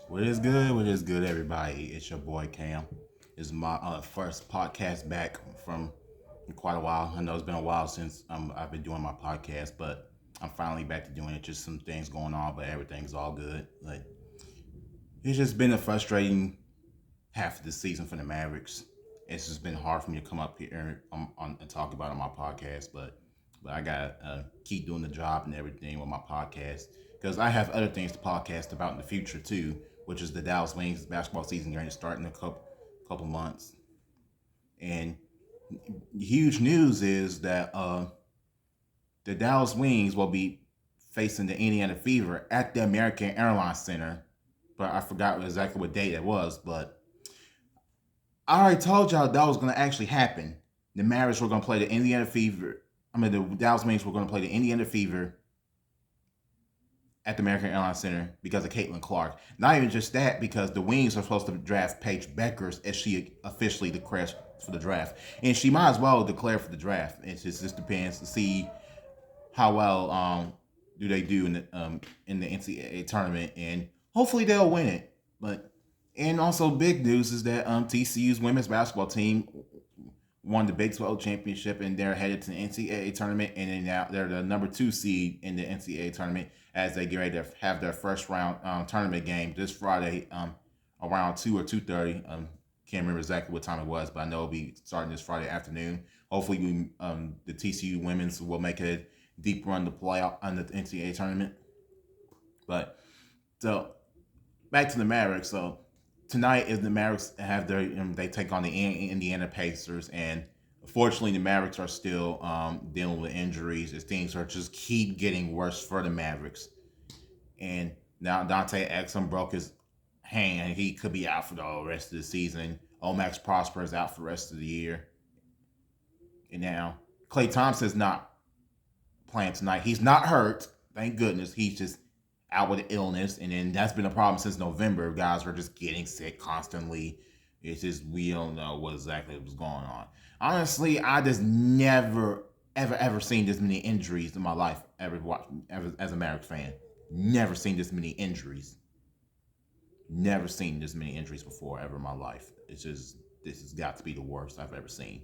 What is good? What is good, everybody? It's your boy Cam. It's my first podcast back from quite a while. I know it's been a while since I've been doing my podcast, but I'm finally back to doing it. Just some things going on, but everything's all good. Like it's just been a frustrating half of the season for the Mavericks. It's just been hard for me to come up here and talk about it on my podcast, but I gotta keep doing the job and everything with my podcast because I have other things to podcast about in the future too, which is the Dallas Wings basketball season going to start in a couple months. And huge news is that the Dallas Wings will be facing the Indiana Fever at the American Airlines Center, but I forgot exactly what date it was, but I already told y'all that was going to actually happen. The Mavericks were going to play the Indiana Fever. The Dallas Wings were going to play the Indiana Fever at the American Airlines Center because of Caitlin Clark. Not even just that, because the Wings are supposed to draft Paige Beckers as she officially declares for the draft. And she might as well declare for the draft. It just depends to see how well do they do in the NCAA tournament, and hopefully they'll win it. But and also big news is that TCU's women's basketball team won the Big 12 championship, and they're headed to the NCAA tournament, and then now they're the number 2 seed in the NCAA tournament as they get ready to have their first round tournament game this Friday around 2 or 2:30. Can't remember exactly what time it was, but I know it'll be starting this Friday afternoon. Hopefully, the TCU women's will make a deep run to playoff on the NCAA tournament. But so back to the Mavericks. So tonight is the Mavericks have their they take on the Indiana Pacers, and unfortunately the Mavericks are still dealing with injuries as things are just keep getting worse for the Mavericks. And now Dante Exum broke his hand; he could be out for the rest of the season. Omax Prosper is out for the rest of the year, and now Klay Thompson's not playing tonight. He's not hurt, thank goodness. He's just out with illness, and then that's been a problem since November. Guys were just getting sick constantly. It's just we don't know what exactly was going on. Honestly, I just never ever seen this many injuries in my life ever as a Mavericks fan. Never seen this many injuries. Never seen this many injuries before ever in my life. It's just this has got to be the worst I've ever seen.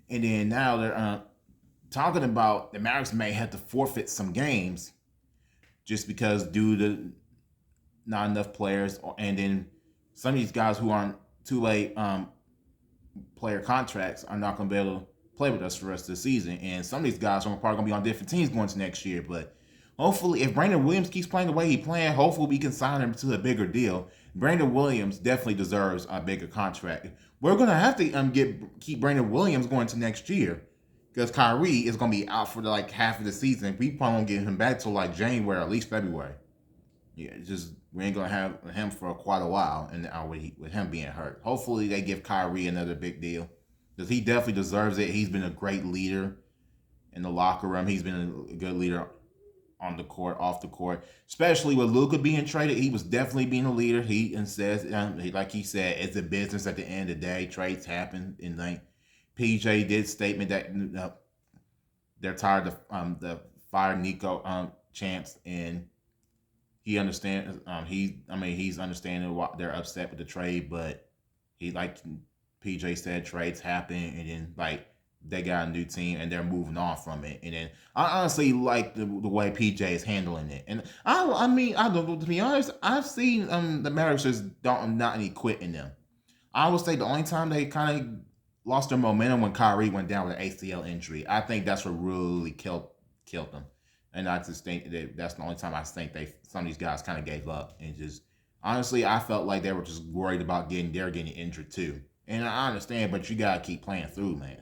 And then now they're talking about the Mavericks may have to forfeit some games just because due to not enough players, and then some of these guys who aren't too late player contracts are not going to be able to play with us for the rest of the season. And some of these guys are probably going to be on different teams going to next year. But hopefully, if Brandon Williams keeps playing the way he's playing, hopefully we can sign him to a bigger deal. Brandon Williams definitely deserves a bigger contract. We're going to have to keep Brandon Williams going to next year, because Kyrie is going to be out for half of the season. We probably won't get him back till January, or at least February. Yeah, it's just we ain't going to have him for quite a while, and with him being hurt. Hopefully they give Kyrie another big deal, because he definitely deserves it. He's been a great leader in the locker room. He's been a good leader on the court, off the court, especially with Luka being traded. He was definitely being a leader. He says, like he said, it's a business at the end of the day. Trades happen, and PJ did statement that they're tired of the fire Nico chance, and he understands. He's understanding why they're upset with the trade, but he PJ said trades happen, and then they got a new team and they're moving on from it. And then I honestly like the way PJ is handling it. And to be honest, I've seen the Mavericks just not any quit in them. I would say the only time they kind of lost their momentum when Kyrie went down with an ACL injury. I think that's what really killed them. And I just think that's the only time I think some of these guys kind of gave up. And just honestly, I felt like they were just worried about getting injured too. And I understand, but you gotta keep playing through, man.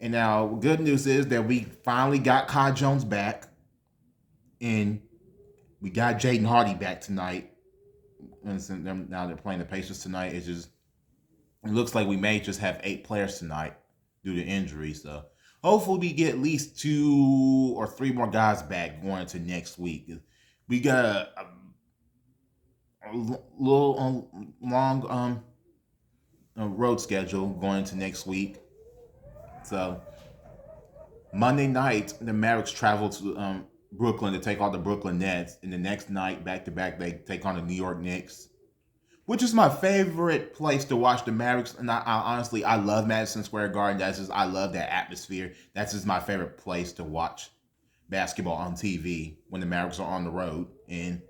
And now, good news is that we finally got Kai Jones back, and we got Jaden Hardy back tonight. And now they're playing the Pacers tonight. It looks like we may just have 8 players tonight due to injuries. So hopefully we get at least 2 or 3 more guys back going into next week. We got a little long road schedule going into next week. So Monday night, the Mavericks travel to Brooklyn to take on the Brooklyn Nets, and the next night, back to back, they take on the New York Knicks, which is my favorite place to watch the Mavericks. And I honestly, I love Madison Square Garden. I love that atmosphere. That's just my favorite place to watch basketball on TV when the Mavericks are on the road. And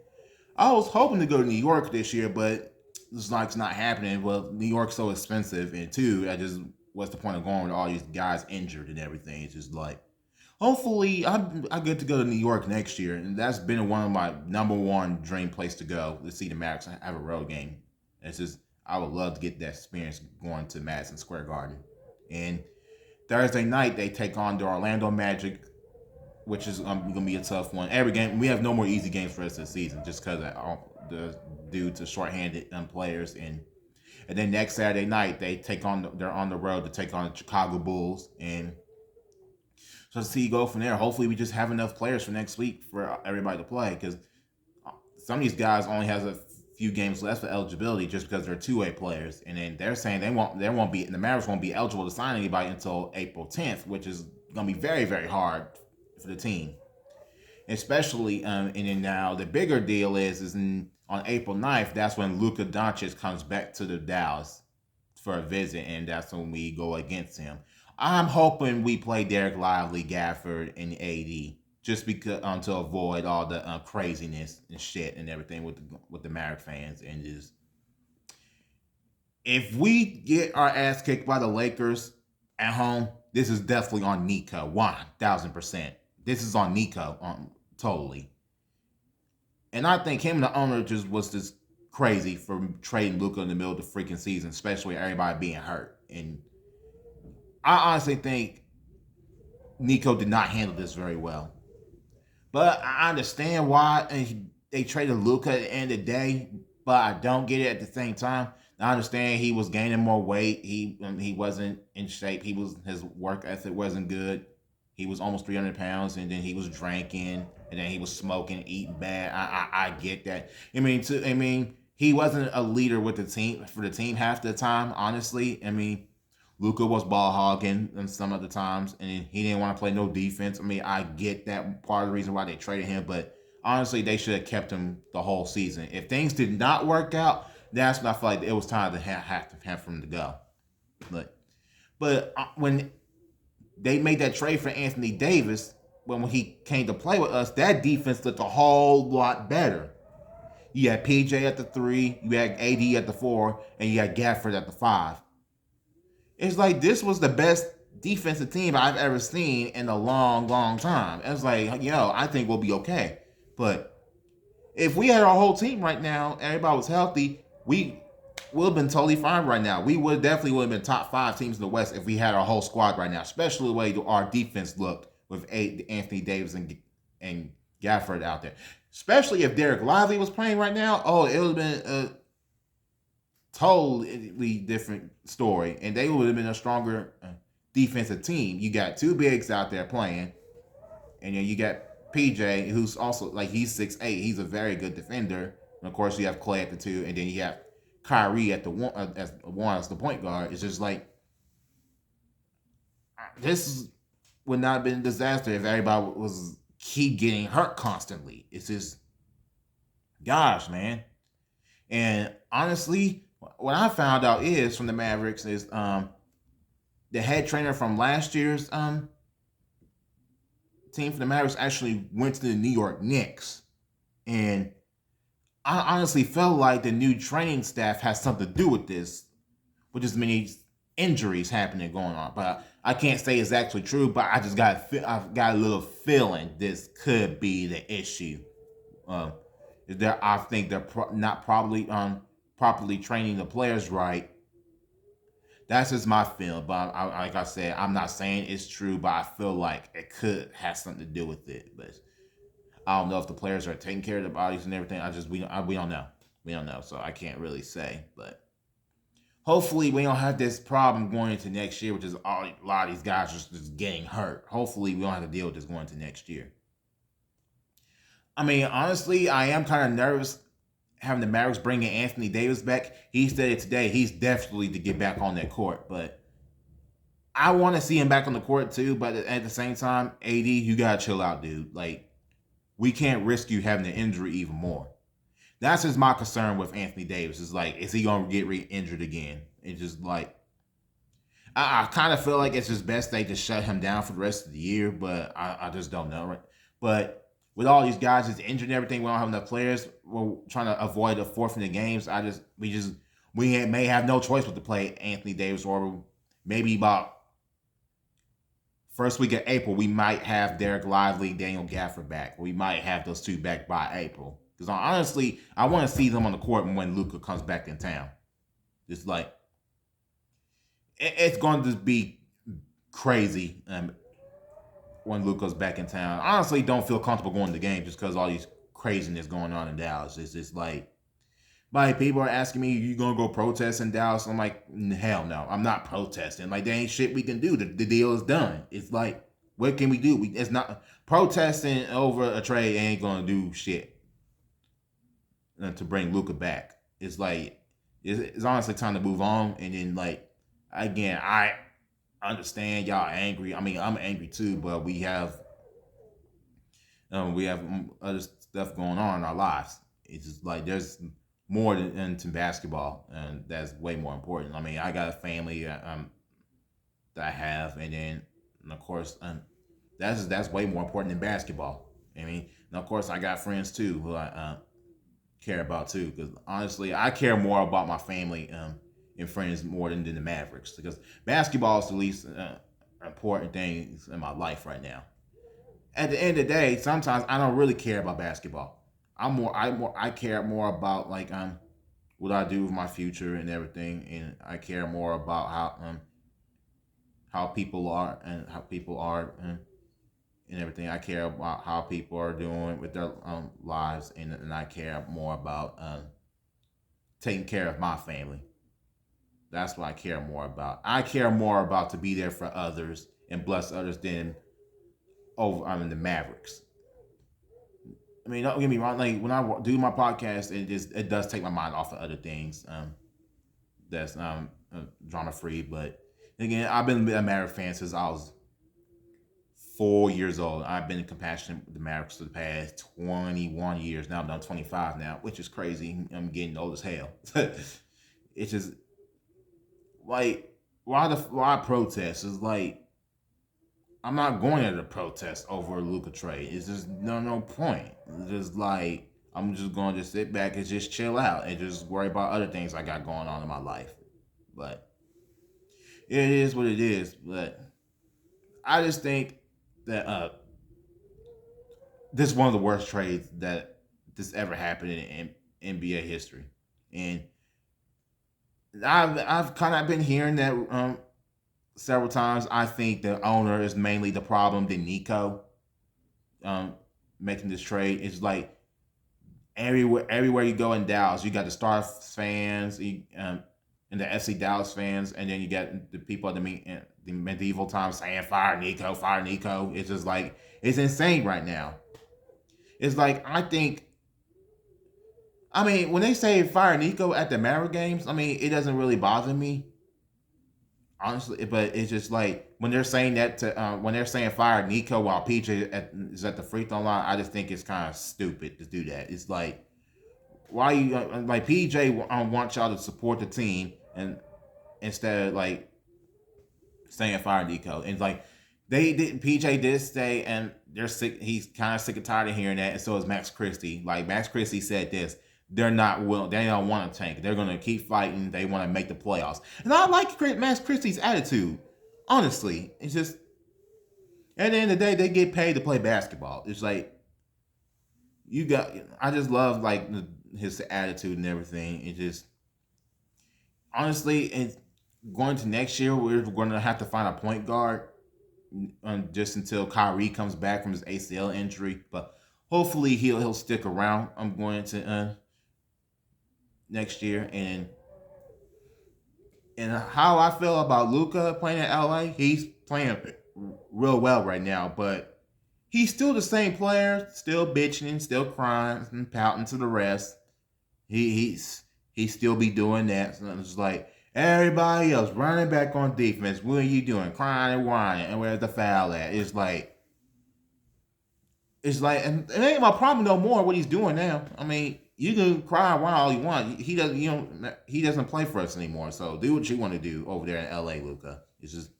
I was hoping to go to New York this year, but it's like it's not happening. Well, New York's so expensive, and two, what's the point of going with all these guys injured and everything? It's just like, hopefully, I get to go to New York next year, and that's been one of my number one dream place to go to see the Mavericks have a road game. It's just I would love to get that experience going to Madison Square Garden. And Thursday night they take on the Orlando Magic, which is going to be a tough one. Every game we have no more easy games for the rest of the season, just because due to shorthanded players. And then next Saturday night they're on the road to take on the Chicago Bulls, and so see you go from there. Hopefully we just have enough players for next week for everybody to play, because some of these guys only has a few games left for eligibility just because they're two-way players, and then they're saying the Mavericks won't be eligible to sign anybody until April 10th, which is going to be very, very hard for the team. Especially, and then now the bigger deal is on April 9th, that's when Luka Doncic comes back to the Dallas for a visit, and that's when we go against him. I'm hoping we play Derek Lively, Gafford, and AD just because to avoid all the craziness and shit and everything with the Maverick fans. And just if we get our ass kicked by the Lakers at home, this is definitely on Nico, 1,000%. This is on Nico, totally. And I think him and the owner was just crazy for trading Luka in the middle of the freaking season, especially everybody being hurt. And I honestly think Nico did not handle this very well. But I understand why they traded Luka at the end of the day, but I don't get it at the same time. I understand he was gaining more weight. He wasn't in shape. His work ethic wasn't good. He was almost 300 pounds, and then he was drinking, and then he was smoking, eating bad. I get that. I mean, he wasn't a leader with the team half the time. Honestly, I mean, Luka was ball hogging some of the times, and he didn't want to play no defense. I mean, I get that part of the reason why they traded him, but honestly, they should have kept him the whole season. If things did not work out, that's when I feel like it was time to have him to go. But when they made that trade for Anthony Davis, when he came to play with us, that defense looked a whole lot better. You had PJ at the 3, you had AD at the 4, and you had Gafford at the 5. It's like this was the best defensive team I've ever seen in a long, long time. It's like, I think we'll be okay. But if we had our whole team right now, everybody was healthy, we would have been totally fine right now. We definitely would have been top 5 teams in the West if we had our whole squad right now, especially the way our defense looked with Anthony Davis and Gafford out there. Especially if Derek Lively was playing right now, it would have been a totally different story, and they would have been a stronger defensive team. You got 2 bigs out there playing, and then you got PJ, who's also he's 6'8", he's a very good defender. And of course, you have Clay at the 2, and then you have Kyrie at the 1 as the point guard. It's just like this would not have been a disaster if everybody was keep getting hurt constantly. It's just, gosh, man. And honestly, what I found out is from the Mavericks is the head trainer from last year's team for the Mavericks actually went to the New York Knicks. And I honestly felt like the new training staff has something to do with this, with as many injuries happening going on. But I can't say it's actually true, but I've got a little feeling this could be the issue. I think they're not probably properly training the players right. That's just my feeling. But like I said, I'm not saying it's true, but I feel like it could have something to do with it. But I don't know if the players are taking care of their bodies and everything. We don't know. We don't know, so I can't really say. But hopefully we don't have this problem going into next year, which is a lot of these guys just getting hurt. Hopefully we don't have to deal with this going into next year. I mean, honestly, I am kind of nervous having the Mavericks bringing Anthony Davis back. He said it today. He's definitely to get back on that court. But I want to see him back on the court too. But at the same time, AD, you got to chill out, dude. Like, we can't risk you having an injury even more. That's just my concern with Anthony Davis. Is like, is he gonna get re-injured again? It's just like I kind of feel like it's just best they just shut him down for the rest of the year, but I just don't know. Right? But with all these guys just injured and everything, we don't have enough players. We're trying to avoid a fourth in the games. We may have no choice but to play Anthony Davis, or maybe about first week of April, we might have Derek Lively, Daniel Gafford back. We might have those two back by April. Because honestly, I want to see them on the court when Luka comes back in town. It's like, it's going to be crazy when Luka's back in town. Honestly, don't feel comfortable going to the game just because all these craziness going on in Dallas. It's just like people are asking me, you going to go protest in Dallas? I'm like, hell no, I'm not protesting. Like, there ain't shit we can do. The deal is done. It's like, what can we do? It's not protesting over a trade ain't going to do shit to bring Luka back. It's like, it's honestly time to move on. And then, like, again, I understand y'all angry. I mean, I'm angry too, but we have other stuff going on in our lives. It's just like there's more into basketball, and that's way more important. I mean, I got a family that I have, and then and of course, that's way more important than basketball. I mean, and of course, I got friends too who I care about too. Because honestly, I care more about my family and friends more than the Mavericks, because basketball is the least important thing in my life right now. At the end of the day, sometimes I don't really care about basketball. I care more about like what I do with my future and everything, and I care more about how people are and everything. I care about how people are doing with their lives, and I care more about taking care of my family. That's what I care more about. I care more about to be there for others and bless others than the Mavericks. I mean, don't get me wrong. Like when I do my podcast, it does take my mind off of other things. That's drama free. But again, I've been a Maverick fan since I was 4 years old. I've been compassionate with the Mavericks for the past 21 years. Now I'm done 25 now, which is crazy. I'm getting old as hell. It's just like why protest? It's like I'm not going to the protest over a Luka trade. It's just no point. It's just like I'm just going to sit back and just chill out and just worry about other things I got going on in my life. But it is what it is. But I just think that this is one of the worst trades that this ever happened in NBA history, and I've kind of been hearing that several times. I think the owner is mainly the problem than Nico making this trade. It's like everywhere you go in Dallas, you got the Star fans, and the FC Dallas fans, and then you got the people at the medieval times saying fire Nico, fire Nico. It's just like it's insane right now. It's like I mean, when they say fire Nico at the Maverick games, I mean it doesn't really bother me, honestly. But it's just like when they're saying that when they're saying fire Nico while PJ is at the free throw line, I just think it's kind of stupid to do that. It's like why you like PJ want y'all to support the team and instead of like saying fire Nico. And like they did PJ did say, and they're sick, he's kind of sick and tired of hearing that, and so is Max Christie. Like Max Christie said this, they don't want to tank. They're gonna keep fighting, they want to make the playoffs. And I like Max Christie's attitude. Honestly. It's just at the end of the day, they get paid to play basketball. It's like I just love like his attitude and everything. It just honestly, and going to next year, we're going to have to find a point guard just until Kyrie comes back from his ACL injury. But hopefully he'll stick around. I'm going to next year, and how I feel about Luka playing in LA, he's playing real well right now, but he's still the same player, still bitching, still crying and pouting to the rest. He still be doing that. So it's like everybody else running back on defense. What are you doing? Crying and whining. And where's the foul at? It's like it's like, and it ain't my problem no more what he's doing now. I mean, you can cry and whine all you want. He doesn't, he doesn't play for us anymore. So do what you want to do over there in L.A., Luka. It's just,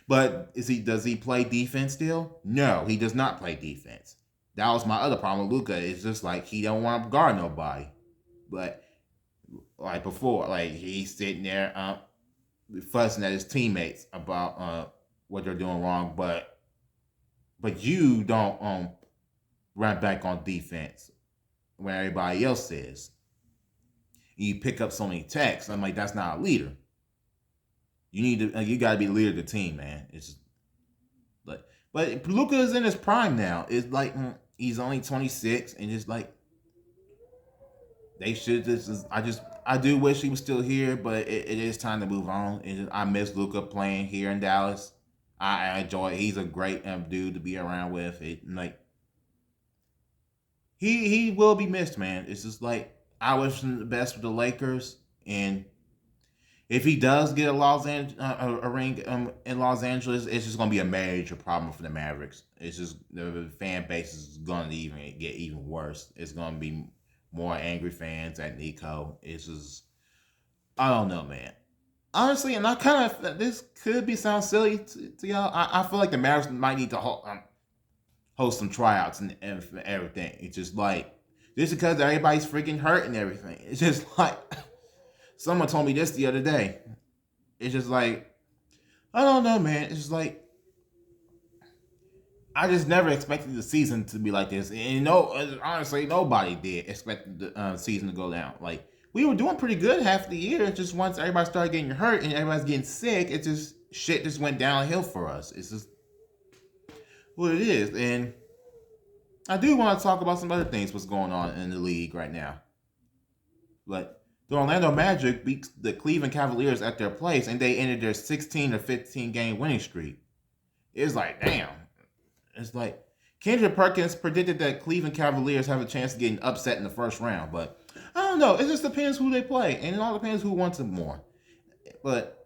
but does he play defense still? No, he does not play defense. That was my other problem with Luka. It's just like he don't want to guard nobody. But like before, like he's sitting there fussing at his teammates about what they're doing wrong, but you don't run back on defense when everybody else is. You pick up so many texts. I'm like, that's not a leader. You need to. You got to be the leader of the team, man. It's just like, but Luka is in his prime now. It's like he's only 26, and just like they should just. I do wish he was still here, but it is time to move on. I miss Luka playing here in Dallas. I enjoy it. He's a great dude to be around with. Like he will be missed, man. It's just like I wish him the best with the Lakers, and if he does get a ring in Los Angeles, it's just gonna be a major problem for the Mavericks. It's just the fan base is gonna get even worse. It's gonna be more angry fans at Nico. It's just I don't know, man. Honestly, and I kind of this could be sound silly to y'all. I feel like the Mavericks might need to host some tryouts and everything. It's just like just because everybody's freaking hurt and everything. It's just like someone told me this the other day. It's just like I don't know, man. It's just like I just never expected the season to be like this. And honestly, nobody did expect the season to go down. Like we were doing pretty good half the year. Just once everybody started getting hurt and everybody's getting sick, it just shit just went downhill for us. It's just what it is. And I do want to talk about some other things what's going on in the league right now. But the Orlando Magic beat the Cleveland Cavaliers at their place, and they ended their 16 or 15 game winning streak. It's like, damn. It's like Kendrick Perkins predicted that Cleveland Cavaliers have a chance of getting upset in the first round, but I don't know. It just depends who they play, and it all depends who wants them more. But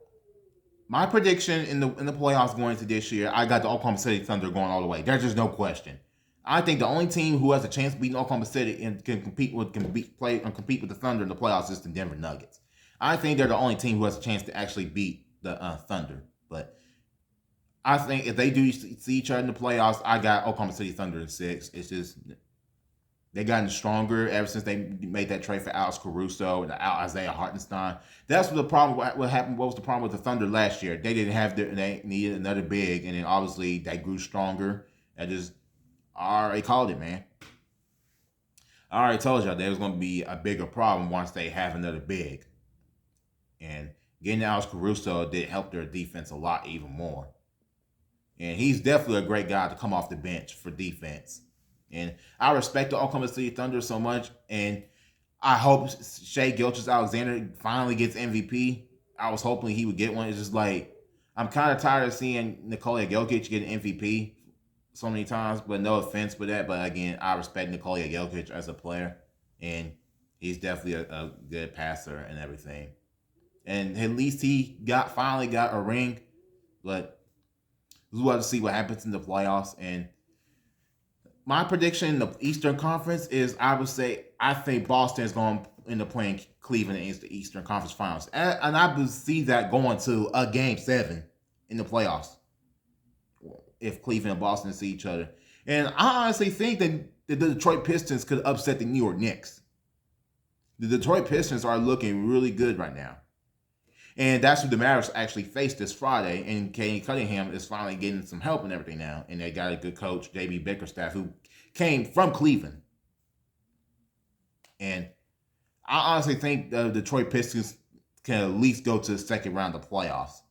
my prediction in the playoffs going into this year, I got the Oklahoma City Thunder going all the way. There's just no question. I think the only team who has a chance of beating Oklahoma City and can compete with the Thunder in the playoffs is the Denver Nuggets. I think they're the only team who has a chance to actually beat the Thunder. But I think if they do see each other in the playoffs, I got Oklahoma City Thunder in 6. It's just they gotten stronger ever since they made that trade for Alex Caruso and Isaiah Hartenstein. That's what the problem. What happened? What was the problem with the Thunder last year? They didn't have they needed another big, and then obviously they grew stronger. I already called it, man. I already told y'all there was going to be a bigger problem once they have another big. And getting Alex Caruso did help their defense a lot even more. And he's definitely a great guy to come off the bench for defense. And I respect the Oklahoma City Thunder so much. And I hope Shai Gilgeous-Alexander finally gets MVP. I was hoping he would get one. It's just like, I'm kind of tired of seeing Nikola Jokic get an MVP so many times, but no offense for that. But again, I respect Nikola Jokic as a player, and he's definitely a good passer and everything. And at least he finally got a ring. But we'll have to see what happens in the playoffs. And my prediction in the Eastern Conference is I think Boston is going to end up playing Cleveland in the Eastern Conference Finals, and I see that going to a Game 7 in the playoffs if Cleveland and Boston see each other. And I honestly think that the Detroit Pistons could upset the New York Knicks. The Detroit Pistons are looking really good right now. And that's who the Mavericks actually faced this Friday. And Cade Cunningham is finally getting some help and everything now. And they got a good coach, J.B. Bickerstaff, who came from Cleveland. And I honestly think the Detroit Pistons can at least go to the second round of the playoffs.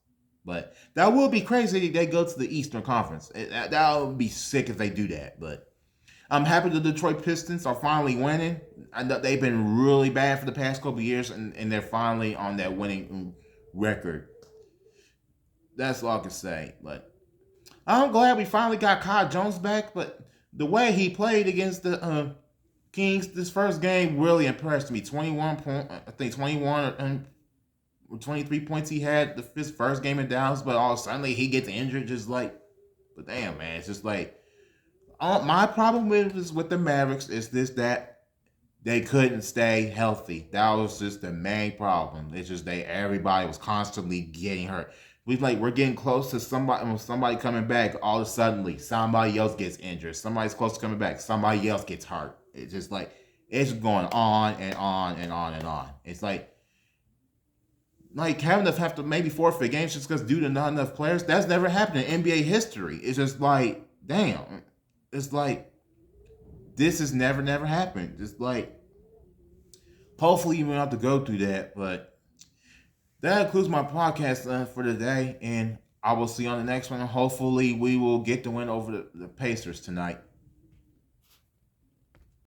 But that would be crazy if they go to the Eastern Conference. That would be sick if they do that. But I'm happy the Detroit Pistons are finally winning. I know they've been really bad for the past couple of years, and they're finally on that winning record. That's all I can say. But I'm glad we finally got Kyle Jones back. But the way he played against the Kings this first game really impressed me. 23 points he had his first game in Dallas, but all of a sudden he gets injured. But damn, man, it's just like my problem with the Mavericks is this that they couldn't stay healthy. That was just the main problem. It's just everybody was constantly getting hurt. We're getting close to somebody coming back. All of a sudden, somebody else gets injured. Somebody's close to coming back. Somebody else gets hurt. It's just it's going on and on and on and on. It's like having to have to maybe forfeit games just because due to not enough players. That's never happened in NBA history. It's just damn. It's this has never happened. Just hopefully you won't have to go through that. But that concludes my podcast for today, and I will see you on the next one. Hopefully we will get the win over the Pacers tonight.